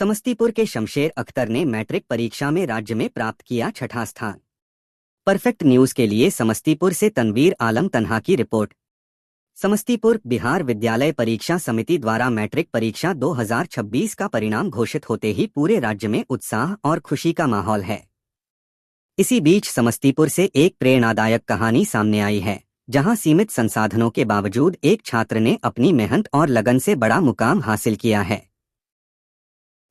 समस्तीपुर के शमशेर अख्तर ने मैट्रिक परीक्षा में राज्य में प्राप्त किया छठा स्थान। परफेक्ट न्यूज के लिए समस्तीपुर से तनवीर आलम तन्हा की रिपोर्ट। समस्तीपुर बिहार विद्यालय परीक्षा समिति द्वारा मैट्रिक परीक्षा 2026 का परिणाम घोषित होते ही पूरे राज्य में उत्साह और खुशी का माहौल है। इसी बीच समस्तीपुर से एक प्रेरणादायक कहानी सामने आई है, जहां सीमित संसाधनों के बावजूद एक छात्र ने अपनी मेहनत और लगन से बड़ा मुकाम हासिल किया है।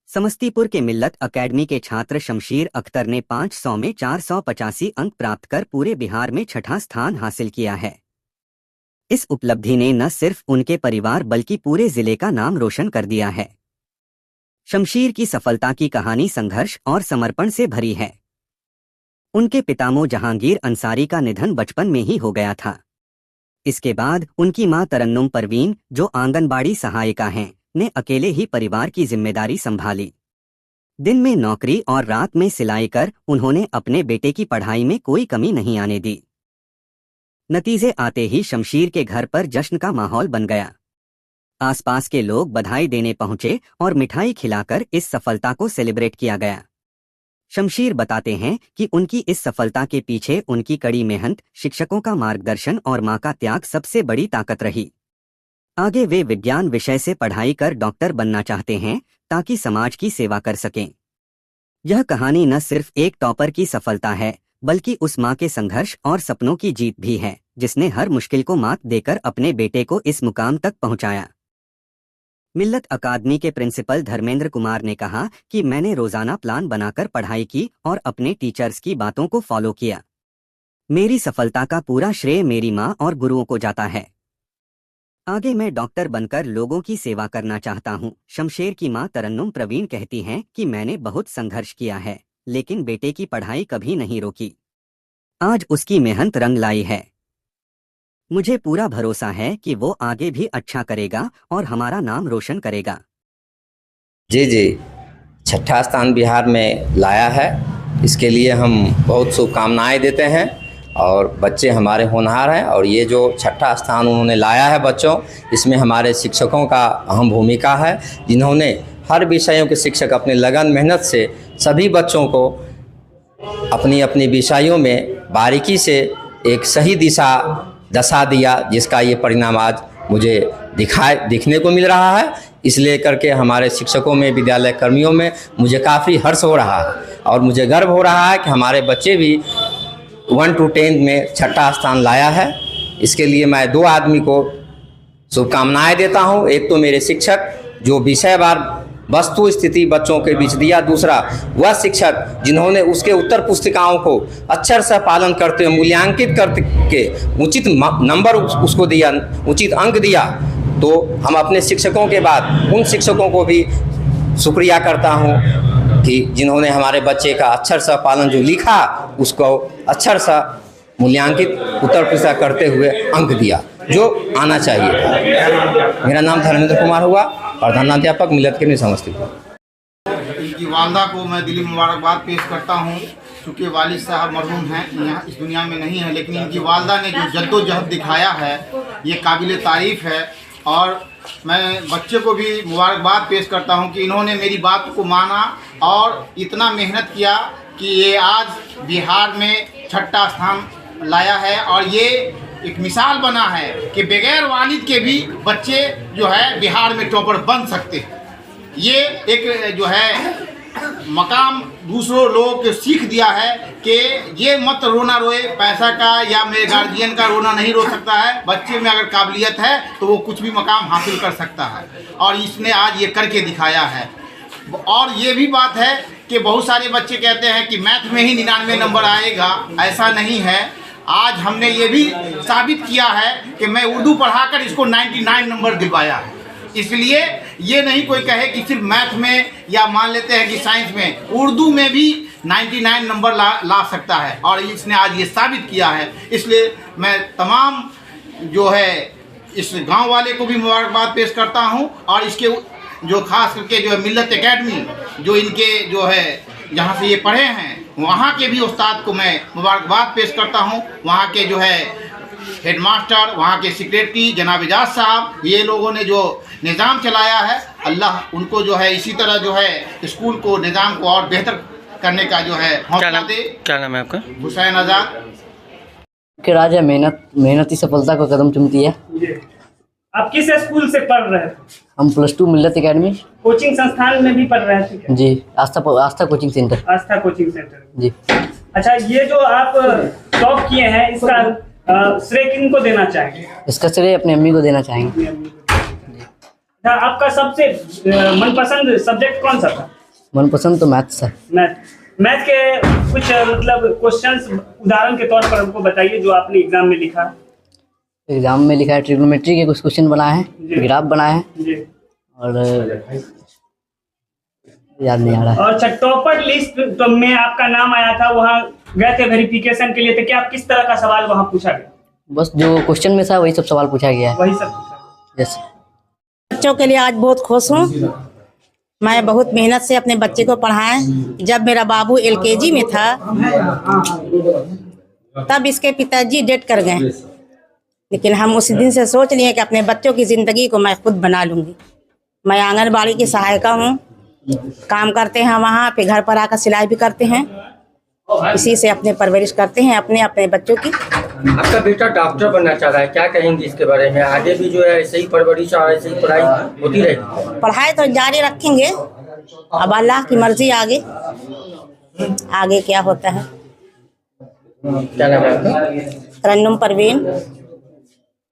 समस्तीपुर के मिल्लत अकेडमी के छात्र शमशेर अख्तर ने 500 में 485 अंक प्राप्त कर पूरे बिहार में छठा स्थान हासिल किया है। इस उपलब्धि ने न सिर्फ उनके परिवार बल्कि पूरे जिले का नाम रोशन कर दिया है। शमशेर की सफलता की कहानी संघर्ष और समर्पण से भरी है। उनके पितामह जहांगीर अंसारी का निधन बचपन में ही हो गया था। इसके बाद उनकी मां तरन्नुम परवीन, जो आंगनबाड़ी सहायिका हैं, ने अकेले ही परिवार की जिम्मेदारी संभाली। दिन में नौकरी और रात में सिलाई कर उन्होंने अपने बेटे की पढ़ाई में कोई कमी नहीं आने दी। नतीजे आते ही शमशेर के घर पर जश्न का माहौल बन गया। आसपास के लोग बधाई देने पहुंचे और मिठाई खिलाकर इस सफलता को सेलिब्रेट किया गया। शमशेर बताते हैं कि उनकी इस सफलता के पीछे उनकी कड़ी मेहनत, शिक्षकों का मार्गदर्शन और मां का त्याग सबसे बड़ी ताकत रही। आगे वे विज्ञान विषय से पढ़ाई कर डॉक्टर बनना चाहते हैं ताकि समाज की सेवा कर सकें। यह कहानी न सिर्फ एक टॉपर की सफलता है, बल्कि उस मां के संघर्ष और सपनों की जीत भी है, जिसने हर मुश्किल को मात देकर अपने बेटे को इस मुकाम तक पहुंचाया। मिल्लत अकादमी के प्रिंसिपल धर्मेंद्र कुमार ने कहा कि मैंने रोजाना प्लान बनाकर पढ़ाई की और अपने टीचर्स की बातों को फॉलो किया। मेरी सफलता का पूरा श्रेय मेरी मां और गुरुओं को जाता है। आगे मैं डॉक्टर बनकर लोगों की सेवा करना चाहता हूं। शमशेर की मां तरन्नुम प्रवीण कहती हैं कि मैंने बहुत संघर्ष किया है, लेकिन बेटे की पढ़ाई कभी नहीं रोकी। आज उसकी मेहनत रंग लाई है। मुझे पूरा भरोसा है कि वो आगे भी अच्छा करेगा और हमारा नाम रोशन करेगा। जी, छठा स्थान बिहार में लाया है, इसके लिए हम बहुत शुभकामनाएं देते हैं। और बच्चे हमारे होनहार हैं और ये जो छठा स्थान उन्होंने लाया है बच्चों, इसमें हमारे शिक्षकों का अहम भूमिका है, जिन्होंने हर विषयों के शिक्षक अपने लगन मेहनत से सभी बच्चों को अपनी अपनी विषयों में बारीकी से एक सही दशा दिया, जिसका ये परिणाम आज मुझे दिखने को मिल रहा है। इसलिए करके हमारे शिक्षकों में, विद्यालय कर्मियों में मुझे काफ़ी हर्ष हो रहा है और मुझे गर्व हो रहा है कि हमारे बच्चे भी 1 to 10 में छठा स्थान लाया है। इसके लिए मैं 2 आदमी को शुभकामनाएं देता हूं। एक तो मेरे शिक्षक जो विषयवार वस्तु स्थिति बच्चों के बीच दिया, दूसरा वह शिक्षक जिन्होंने उसके उत्तर पुस्तिकाओं को अक्षर से पालन करते हुए मूल्यांकित करके उचित नंबर उसको दिया, उचित अंक दिया। तो हम अपने शिक्षकों के बाद उन शिक्षकों को भी शुक्रिया करता हूं कि जिन्होंने हमारे बच्चे का अक्षर सा पालन जो लिखा उसको अक्षर सा मूल्यांकित उत्तर पुस्तिका करते हुए अंक दिया, जो आना चाहिए था। मेरा नाम धर्मेंद्र कुमार हुआ, प्रधानाध्यापक मिल्लत अकेडमी समस्तीपुर। इनकी वालदा को मैं दिली मुबारकबाद पेश करता हूँ। चूँकि वालिद साहब मरहूम हैं, यहाँ इस दुनिया में नहीं है, लेकिन इनकी वालदा ने जो जद्दोजहद दिखाया है ये काबिल तारीफ़ है। और मैं बच्चे को भी मुबारकबाद पेश करता हूं कि इन्होंने मेरी बात को माना और इतना मेहनत किया कि ये आज बिहार में छठा स्थान लाया है। और ये एक मिसाल बना है कि बगैर वालिद के भी बच्चे जो है बिहार में टॉपर बन सकते हैं। ये एक जो है मकाम दूसरों लोगों को सीख दिया है कि ये मत रोना रोए, पैसा का या मेरे गार्जियन का रोना नहीं रो सकता है। बच्चे में अगर काबिलियत है तो वो कुछ भी मकाम हासिल कर सकता है, और इसने आज ये करके दिखाया है। और ये भी बात है कि बहुत सारे बच्चे कहते हैं कि मैथ में ही 99 नंबर आएगा, ऐसा नहीं है। आज हमने ये भी साबित किया है कि मैं उर्दू पढ़ाकर इसको 99 नंबर दिलवाया है। इसलिए ये नहीं कोई कहे कि सिर्फ मैथ में या मान लेते हैं कि साइंस में, उर्दू में भी 99 नंबर ला सकता है, और इसने आज ये साबित किया है। इसलिए मैं तमाम जो है इस गांव वाले को भी मुबारकबाद पेश करता हूं, और इसके जो खास करके जो है मिल्लत अकेडमी, जो इनके जो है जहां से ये पढ़े हैं, वहां के भी उस्ताद को मैं मुबारकबाद पेश करता हूं। वहां के जो है हेडमास्टर, वहाँ के सेक्रेटरी जनाब एजाज साहब, ये लोगों ने जो निज़ाम चलाया है, अल्लाह उनको जो है इसी तरह जो है स्कूल को, निज़ाम को और बेहतर करने का जो है हौसला दे। क्या नाम है आपका? हुसैन आज़ाद। कि राज है मेहनत ही सफलता को कदम चूमती है। आप किस स्कूल से पढ़ रहे थे? हम +2 मिल्लत एकेडमी। कोचिंग संस्थान में भी पढ़ रहे थे क्या? जी, आस्था कोचिंग सेंटर। आस्था कोचिंग सेंटर। जी। अच्छा, ये जो आप टॉप किए हैं, इसका श्रेय किनको देना चाहेंगे? इसका श्रेय अपनी अम्मी को देना चाहेंगे। अच्छा, आपका सबसे मनपसंद सब्जेक्ट कौन सा था? मनपसंद तो मैथ्स है। मैथ के कुछ मतलब क्वेश्चंस उदाहरण के तौर पर हमको बताइए जो आपने एग्जाम में लिखा। एग्जाम में लिखा है, ट्रिग्नोमेट्री के कुछ क्वेश्चन बनाए हैं, ग्राफ बनाए हैं जी। और याद नहीं आ रहा है। और अच्छा, टॉपर लिस्ट तो में आपका नाम आया था, वहाँ गए थे वेरिफिकेशन के लिए, तो क्या किस तरह का सवाल वहाँ पूछा गया? बस जो क्वेश्चन में था वही सब सवाल पूछा गया है। वही सब पूछा। यस। बच्चों के लिए आज बहुत खुश हूँ। मैं बहुत मेहनत से अपने बच्चे को पढ़ाए। जब मेरा बाबू LKG में था तब इसके पिताजी डेथ कर गए, लेकिन हम उस दिन से सोच लिए कि अपने बच्चों की ज़िंदगी को मैं खुद बना लूँगी। मैं आंगनबाड़ी की सहायिका हूँ, काम करते हैं वहाँ पे, घर पर आकर सिलाई भी करते हैं, इसी से अपने परवरिश करते हैं अपने बच्चों की। आपका बेटा डॉक्टर बनना चाह रहा है, क्या कहेंगे इसके बारे में? आगे भी जो है ऐसे ही परवरिश और ऐसे ही पढ़ाई होती रहेगी? पढ़ाई तो जारी रखेंगे, अब अल्लाह की मर्जी आगे क्या होता है। क्या नाम है आपका? तरन्नुम परवीन।